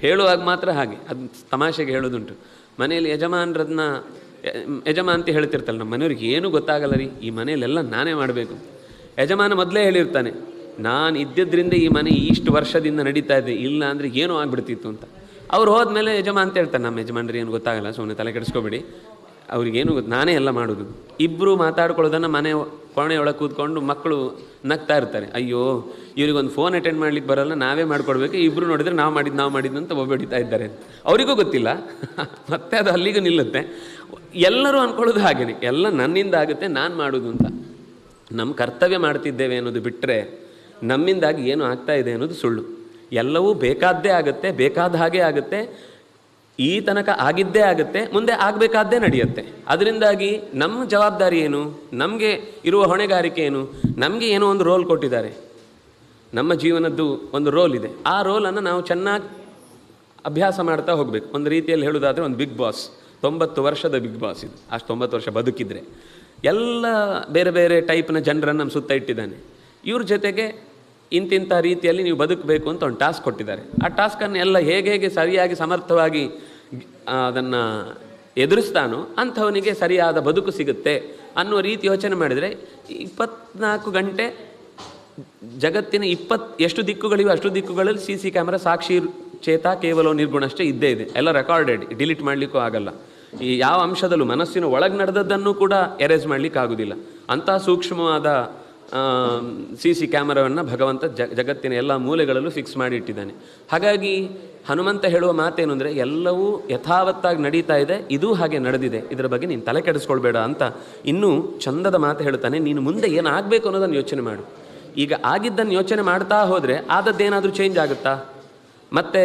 ಹೇಳುವಾಗ ಮಾತ್ರ ಹಾಗೆ, ಅದು ತಮಾಷೆಗೆ ಹೇಳೋದುಂಟು. ಮನೆಯಲ್ಲಿ ಯಜಮಾಂತಿ ಹೇಳ್ತಿರ್ತಾಳೆ, ನಮ್ಮ ಮನೆಯವ್ರಿಗೆ ಏನೂ ಗೊತ್ತಾಗಲ್ಲ ರೀ, ಈ ಮನೆಯಲ್ಲೆಲ್ಲ ನಾನೇ ಮಾಡಬೇಕು. ಯಜಮಾನ ಮೊದಲೇ ಹೇಳಿರ್ತಾನೆ, ನಾನು ಇದ್ದಿದ್ದರಿಂದ ಈ ಮನೆ ಇಷ್ಟು ವರ್ಷದಿಂದ ನಡೀತಾ ಇದೆ, ಇಲ್ಲ ಅಂದರೆ ಏನೂ ಆಗಿಬಿಡ್ತಿತ್ತು ಅಂತ. ಅವ್ರು ಹೋದ್ಮೇಲೆ ಯಜಮಾಂತ ಹೇಳ್ತಾರೆ, ನಮ್ಮ ಯಜಮಾನ್ರಿಗೆ ಏನು ಗೊತ್ತಾಗಲ್ಲ, ಸುಮ್ಮನೆ ತಲೆ ಕೆಡಿಸ್ಕೊಬೇಡಿ, ಅವ್ರಿಗೇನು ನಾನೇ ಎಲ್ಲ ಮಾಡೋದು. ಇಬ್ಬರು ಮಾತಾಡ್ಕೊಳ್ಳೋದನ್ನು ಮನೆ ಕೋಣೆಯೊಳಗೆ ಕೂತ್ಕೊಂಡು ಮಕ್ಕಳು ನಗ್ತಾ ಇರ್ತಾರೆ, ಅಯ್ಯೋ ಇವ್ರಿಗೊಂದು ಫೋನ್ ಅಟೆಂಡ್ ಮಾಡ್ಲಿಕ್ಕೆ ಬರಲ್ಲ, ನಾವೇ ಮಾಡ್ಕೊಡ್ಬೇಕು, ಇಬ್ಬರು ನೋಡಿದ್ರೆ ನಾವು ಮಾಡಿದ್ದು ಅಂತ ಒಬ್ಬಡಿತಾ ಇದ್ದಾರೆ. ಅವರಿಗೂ ಗೊತ್ತಿಲ್ಲ, ಮತ್ತೆ ಅದು ಅಲ್ಲಿಗೂ ನಿಲ್ಲುತ್ತೆ. ಎಲ್ಲರೂ ಅಂದ್ಕೊಳ್ಳೋದು ಹಾಗೇನೆ, ಎಲ್ಲ ನನ್ನಿಂದ ಆಗುತ್ತೆ, ನಾನು ಮಾಡೋದು ಅಂತ. ನಮ್ಮ ಕರ್ತವ್ಯ ಮಾಡ್ತಿದ್ದೇವೆ ಅನ್ನೋದು ಬಿಟ್ಟರೆ ನಮ್ಮಿಂದಾಗಿ ಏನು ಆಗ್ತಾ ಇದೆ ಅನ್ನೋದು ಸುಳ್ಳು. ಎಲ್ಲವೂ ಬೇಕಾದ್ದೇ ಆಗುತ್ತೆ, ಬೇಕಾದ ಹಾಗೆ ಆಗುತ್ತೆ, ಈ ತನಕ ಆಗಿದ್ದೇ ಆಗುತ್ತೆ, ಮುಂದೆ ಆಗಬೇಕಾದ್ದೇ ನಡೆಯುತ್ತೆ. ಅದರಿಂದಾಗಿ ನಮ್ಮ ಜವಾಬ್ದಾರಿ ಏನು, ನಮಗೆ ಇರುವ ಹೊಣೆಗಾರಿಕೆ ಏನು, ನಮಗೆ ಏನೋ ಒಂದು ರೋಲ್ ಕೊಟ್ಟಿದ್ದಾರೆ, ನಮ್ಮ ಜೀವನದ್ದು ಒಂದು ರೋಲ್ ಇದೆ. ಆ ರೋಲನ್ನು ನಾವು ಚೆನ್ನಾಗಿ ಅಭ್ಯಾಸ ಮಾಡ್ತಾ ಹೋಗಬೇಕು. ಒಂದು ರೀತಿಯಲ್ಲಿ ಹೇಳೋದಾದರೆ ಒಂದು ಬಿಗ್ ಬಾಸ್, 90 ವರ್ಷದ ಬಿಗ್ ಬಾಸ್ ಇದು. ಅಷ್ಟು 90 ವರ್ಷ ಬದುಕಿದ್ರೆ ಎಲ್ಲ ಬೇರೆ ಬೇರೆ ಟೈಪ್ನ ಜನರನ್ನು ನಮ್ಮ ಸುತ್ತ ಇಟ್ಟಿದ್ದಾನೆ. ಇವ್ರ ಜೊತೆಗೆ ಇಂತಿಂಥ ರೀತಿಯಲ್ಲಿ ನೀವು ಬದುಕಬೇಕು ಅಂತ ಒಂದು ಟಾಸ್ಕ್ ಕೊಟ್ಟಿದ್ದಾರೆ. ಆ ಟಾಸ್ಕನ್ನು ಎಲ್ಲ ಹೇಗೆ ಸರಿಯಾಗಿ ಸಮರ್ಥವಾಗಿ ಅದನ್ನು ಎದುರಿಸ್ತಾನೋ ಅಂಥವನಿಗೆ ಸರಿಯಾದ ಬದುಕು ಸಿಗುತ್ತೆ ಅನ್ನುವ ರೀತಿ ಯೋಚನೆ ಮಾಡಿದರೆ 24 ಗಂಟೆ ಜಗತ್ತಿನ ಎಷ್ಟು ದಿಕ್ಕುಗಳಿವೆ ಅಷ್ಟು ದಿಕ್ಕುಗಳಲ್ಲಿ CC ಕ್ಯಾಮ್ರಾ ಸಾಕ್ಷಿ ಚೇತ ಕೇವಲ ನಿರ್ಗುಣಷ್ಟೇ ಇದ್ದೇ ಇದೆ. ಎಲ್ಲ ರೆಕಾರ್ಡೆಡ್, ಡಿಲೀಟ್ ಮಾಡಲಿಕ್ಕೂ ಆಗಲ್ಲ. ಈ ಯಾವ ಅಂಶದಲ್ಲೂ ಮನಸ್ಸಿನ ಒಳಗೆ ನಡೆದದ್ದನ್ನು ಕೂಡ ಎರೇಸ್ ಮಾಡಲಿಕ್ಕೆ ಆಗೋದಿಲ್ಲ. ಅಂಥ ಸೂಕ್ಷ್ಮವಾದ CC ಕ್ಯಾಮರಾವನ್ನು ಭಗವಂತ ಜಗತ್ತಿನ ಎಲ್ಲ ಮೂಲೆಗಳಲ್ಲೂ ಫಿಕ್ಸ್ ಮಾಡಿ ಇಟ್ಟಿದ್ದಾನೆ. ಹಾಗಾಗಿ ಹನುಮಂತ ಹೇಳುವ ಮಾತೇನು ಅಂದರೆ, ಎಲ್ಲವೂ ಯಥಾವತ್ತಾಗಿ ನಡೀತಾ ಇದೆ, ಇದೂ ಹಾಗೆ ನಡೆದಿದೆ, ಇದರ ಬಗ್ಗೆ ನೀನು ತಲೆ ಕೆಡಿಸ್ಕೊಳ್ಬೇಡ ಅಂತ ಇನ್ನೂ ಚಂದದ ಮಾತು ಹೇಳ್ತಾನೆ. ನೀನು ಮುಂದೆ ಏನಾಗಬೇಕು ಅನ್ನೋದನ್ನು ಯೋಚನೆ ಮಾಡು. ಈಗ ಆಗಿದ್ದನ್ನು ಯೋಚನೆ ಮಾಡ್ತಾ ಹೋದರೆ ಆದದ್ದೇನಾದರೂ ಚೇಂಜ್ ಆಗುತ್ತಾ? ಮತ್ತೆ